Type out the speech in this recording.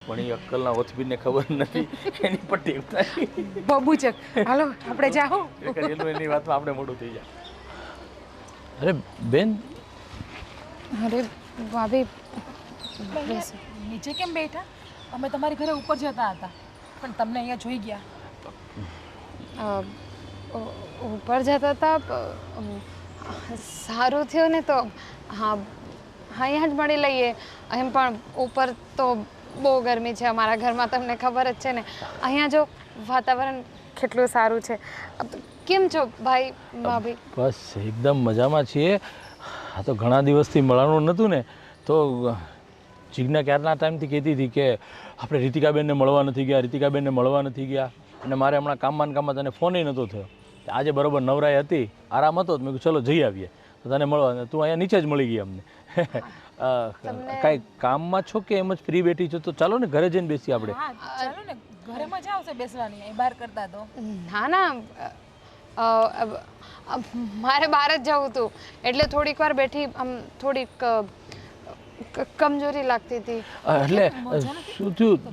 પણ એ અક્કલના ઓથબીને ખબર નથી એની પર ટેપ થાય બબુચક હાલો આપણે જાઓ એની વાતમાં આપણે મોડું થઈ જાય. અરે બેન, અરે ભાભી નીચે કેમ બેઠા? અમે તમારી ઘરે ઉપર જતા હતા પણ તમને અહીંયા જોઈ ગયા. ઉપર જતા હતા સારું થયું ને તો હા અહીંયા જ મળી લઈએ. એમ પણ ઉપર તો બહુ ગરમી છે અમારા ઘરમાં, તમને ખબર જ છે ને. અહીંયા જો વાતાવરણ કેટલું સારું છે. કેમ છો ભાઈ ભાભી? બસ એકદમ મજામાં છીએ. આ તો ઘણા દિવસથી મળવાનું નહોતું ને, તો જીજ્ઞા ક્યારના ટાઈમથી કહેતી હતી કે આપણે રીતિકાબેનને મળવા નથી ગયા, રીતિકાબેનને મળવા નથી ગયા. અને મારે હમણાં કામમાં તને ફોન નહોતો થયો. આજે બરાબર નવરાઈ હતી, આરામ હતો, મેં કીધું ચલો જઈ આવીએ. તો તને મળવા, તું અહીંયા નીચે જ મળી ગઈ અમને. કાંઈ કામમાં છો કે એમ જ ફ્રી બેઠી છો? તો ચાલો ને ઘરે જઈને બેસીએ આપણે. હા ચાલો ને, ઘરે મજા આવશે બેસવાની, અહીં બહાર કરતા તો. ના મારે બહાર જ જવું હતું એટલે થોડીક વાર બેઠી. આમ થોડીક કમજોરી લાગતી હતી. એટલે શું થયું?